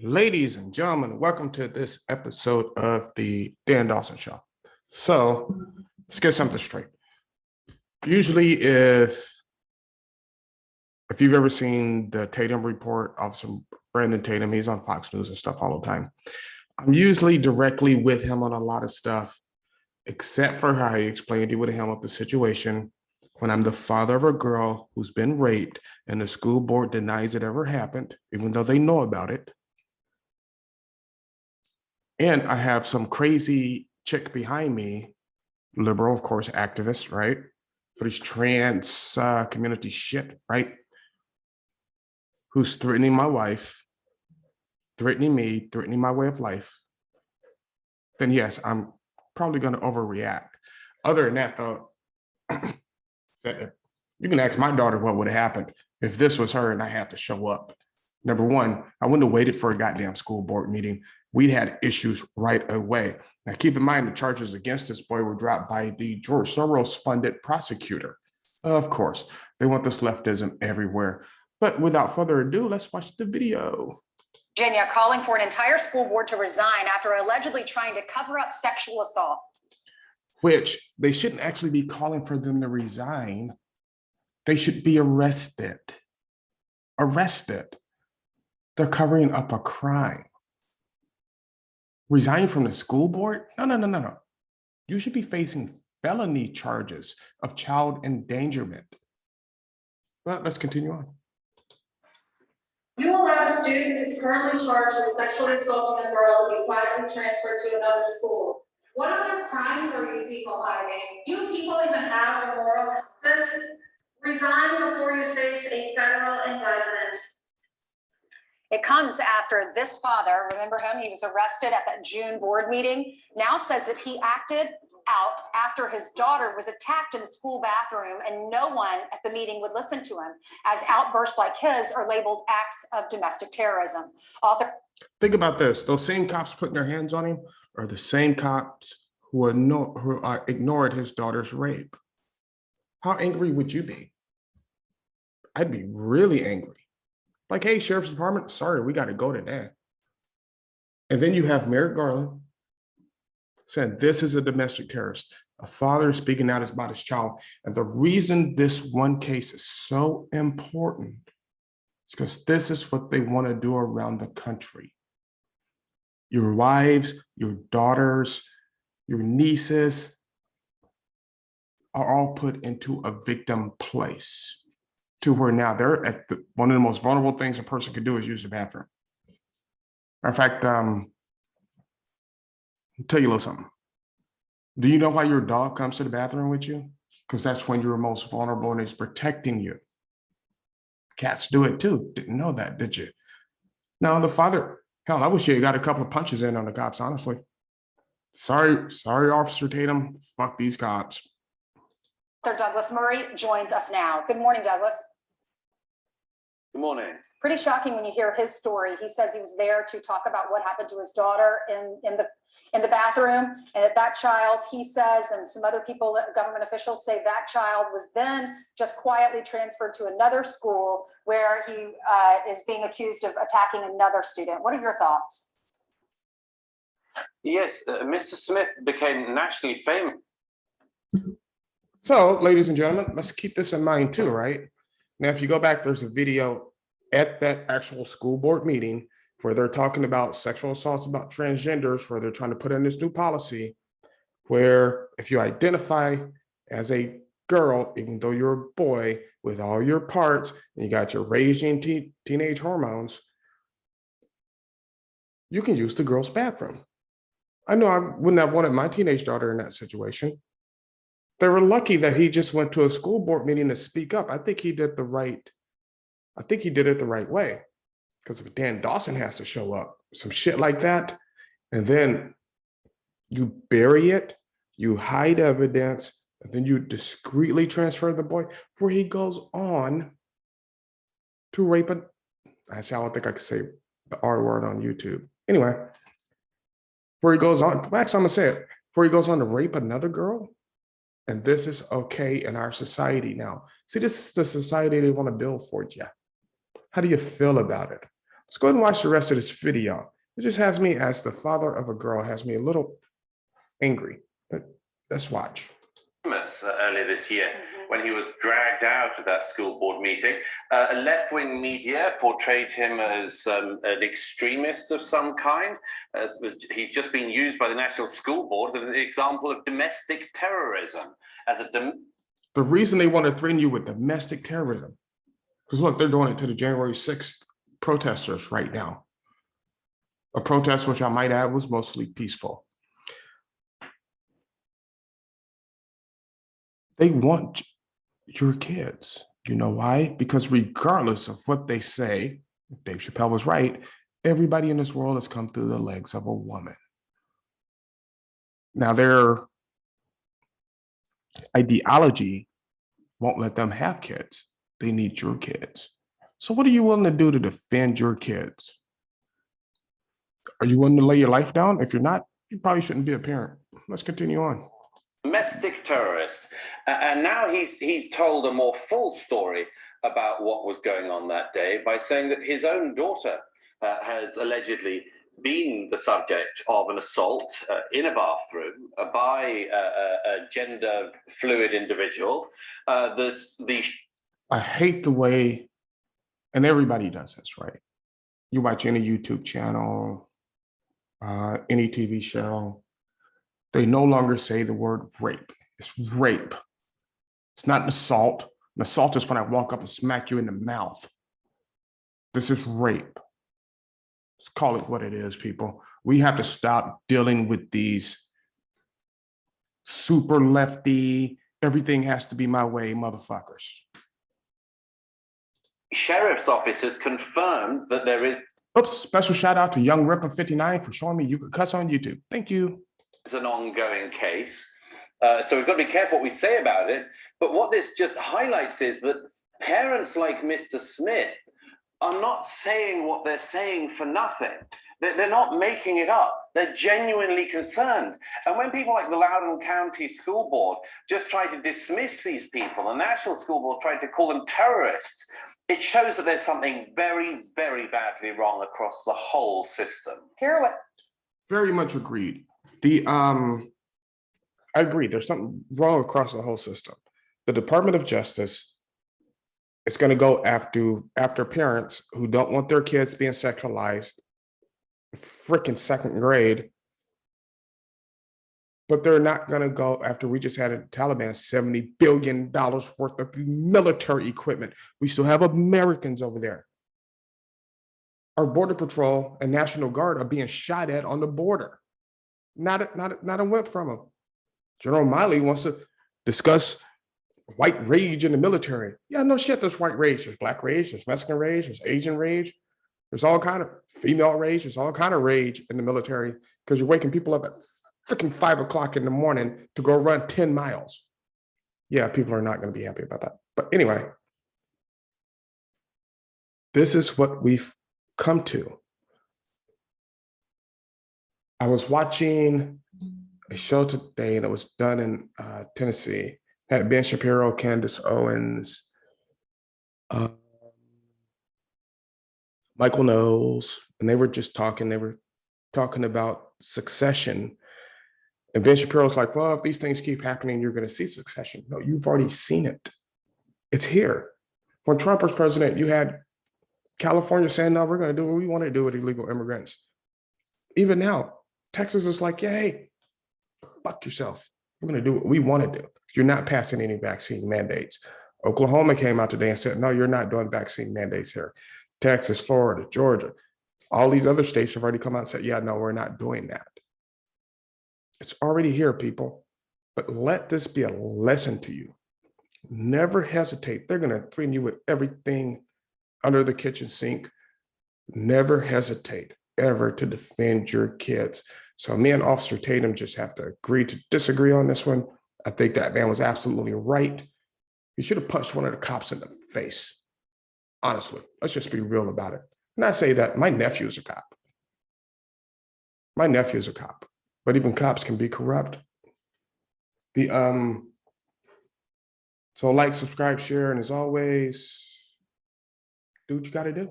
Ladies and gentlemen, welcome to this episode of the Dan Dawson Show. So let's get something straight. Usually if you've ever seen the Tatum report, Officer Brandon Tatum, he's on Fox News and stuff all the time. I'm usually directly with him on a lot of stuff, except for how he explained he would handle the situation when I'm the father of a girl who's been raped and the school board denies it ever happened, even though they know about it. And I have some crazy chick behind me, liberal, of course, activist, right? For this trans community shit, right? Who's threatening my wife, threatening me, threatening my way of life. Then yes, I'm probably going to overreact. Other than that, though, you can ask my daughter what would have happened if this was her and I had to show up. Number one, I wouldn't have waited for a goddamn school board meeting. We'd had issues right away. Now, keep in mind, the charges against this boy were dropped by the George Soros-funded prosecutor. Of course, they want this leftism everywhere. But without further ado, let's watch the video. Virginia calling for an entire school board to resign after allegedly trying to cover up sexual assault. Which they shouldn't actually be calling for them to resign. They should be arrested. Arrested. They're covering up a crime. Resign from the school board? No. You should be facing felony charges of child endangerment. Well, let's continue on. You allowed a student who's currently charged with sexually assaulting a girl to be quietly transferred to another school. What other crimes are you people hiding? Do people even have a moral compass? Resign before you face a federal indictment. It comes after this father, remember him, he was arrested at that June board meeting, now says that he acted out after his daughter was attacked in the school bathroom and no one at the meeting would listen to him, as outbursts like his are labeled acts of domestic terrorism. Think about this. Those same cops putting their hands on him are the same cops who ignored his daughter's rape. How angry would you be? I'd be really angry. Like, hey, Sheriff's Department, sorry, we got to go to that. And then you have Merrick Garland saying this is a domestic terrorist, a father speaking out about his child. And the reason this one case is so important is because this is what they want to do around the country. Your wives, your daughters, your nieces are all put into a victim place, to where now they're at one of the most vulnerable things a person could do is use the bathroom. In fact, I'll tell you a little something. Do you know why your dog comes to the bathroom with you? Because that's when you're most vulnerable and it's protecting you. Cats do it too. Didn't know that, did you? Now the father, hell, I wish you got a couple of punches in on the cops, honestly. Sorry, Officer Tatum. Fuck these cops. Dr. Douglas Murray joins us now. Good morning, Douglas. Good morning. Pretty shocking when you hear his story. He says he was there to talk about what happened to his daughter in the bathroom, and that child, he says, and some other people, government officials say that child was then just quietly transferred to another school where he is being accused of attacking another student. What are your thoughts? Yes, Mr. Smith became nationally famous. So, ladies and gentlemen, let's keep this in mind too, right? Now, if you go back, there's a video at that actual school board meeting where they're talking about sexual assaults about transgenders, where they're trying to put in this new policy where if you identify as a girl, even though you're a boy with all your parts, and you got your raging teenage hormones, you can use the girl's bathroom. I know I wouldn't have wanted my teenage daughter in that situation. They were lucky that he just went to a school board meeting to speak up. I think he did it the right way. Because if Dan Dawson has to show up, some shit like that, and then you bury it, you hide evidence, and then you discreetly transfer the boy, where he goes on to rape a, actually, I don't think I could say the R word on YouTube. Anyway, where he goes on, actually, I'm gonna say it, where he goes on to rape another girl. And this is okay in our society now. See, this is the society they want to build for you. How do you feel about it? Let's go ahead and watch the rest of this video. It just has me, as the father of a girl, has me a little angry, but let's watch. Earlier this year, when he was dragged out of that school board meeting, left-wing media portrayed him as an extremist of some kind. He's just been used by the National School Board as an example of domestic terrorism. The reason they want to threaten you with domestic terrorism, because look, they're doing it to the January 6th protesters right now. A protest, which I might add, was mostly peaceful. They want your kids. You know why? Because regardless of what they say, Dave Chappelle was right, everybody in this world has come through the legs of a woman. Now, their ideology won't let them have kids. They need your kids. So what are you willing to do to defend your kids? Are you willing to lay your life down? If you're not, you probably shouldn't be a parent. Let's continue on. Domestic terrorist. And now he's told a more full story about what was going on that day by saying that his own daughter has allegedly been the subject of an assault in a bathroom by a gender fluid individual. I hate the way, and everybody does this, right? You watch any YouTube channel, any TV show, they no longer say the word rape. It's rape. It's not an assault. An assault is when I walk up and smack you in the mouth. This is rape. Let's call it what it is, people. We have to stop dealing with these super lefty, everything has to be my way motherfuckers. Sheriff's office has confirmed that there is. Oops, special shout out to Young Ripper 59 for showing me you could cuss on YouTube. Thank you. It's an ongoing case. So we've got to be careful what we say about it. But what this just highlights is that parents like Mr. Smith are not saying what they're saying for nothing. They're not making it up. They're genuinely concerned. And when people like the Loudoun County School Board just try to dismiss these people, the National School Board tried to call them terrorists, it shows that there's something very, very badly wrong across the whole system. Very much agreed. I agree. There's something wrong across the whole system. The Department of Justice is going to go after parents who don't want their kids being sexualized, freaking second grade, but they're not going to go after. We just had a Taliban $70 billion worth of military equipment. We still have Americans over there. Our Border Patrol and National Guard are being shot at on the border. Not a whip from them. General Miley wants to discuss white rage in the military. Yeah, no shit, there's white rage. There's black rage, there's Mexican rage, there's Asian rage. There's all kind of female rage. There's all kind of rage in the military because you're waking people up at freaking 5 o'clock in the morning to go run 10 miles. Yeah, people are not going to be happy about that. But anyway, this is what we've come to. I was watching a show today that was done in Tennessee. Had Ben Shapiro, Candace Owens, Michael Knowles, and they were just talking. They were talking about succession. And Ben Shapiro's like, well, if these things keep happening, you're going to see succession. No, you've already seen it. It's here. When Trump was president, you had California saying, no, we're going to do what we want to do with illegal immigrants. Even now, Texas is like, yeah, hey, fuck yourself. We're going to do what we want to do. You're not passing any vaccine mandates. Oklahoma came out today and said, no, you're not doing vaccine mandates here. Texas, Florida, Georgia, all these other states have already come out and said, yeah, no, we're not doing that. It's already here, people. But let this be a lesson to you. Never hesitate. They're going to threaten you with everything under the kitchen sink. Never hesitate ever to defend your kids. So me and Officer Tatum just have to agree to disagree on this one. I think that man was absolutely right. He should have punched one of the cops in the face. Honestly, let's just be real about it. And I say that my nephew is a cop. My nephew is a cop, but even cops can be corrupt. So like, subscribe, share, and as always, do what you got to do.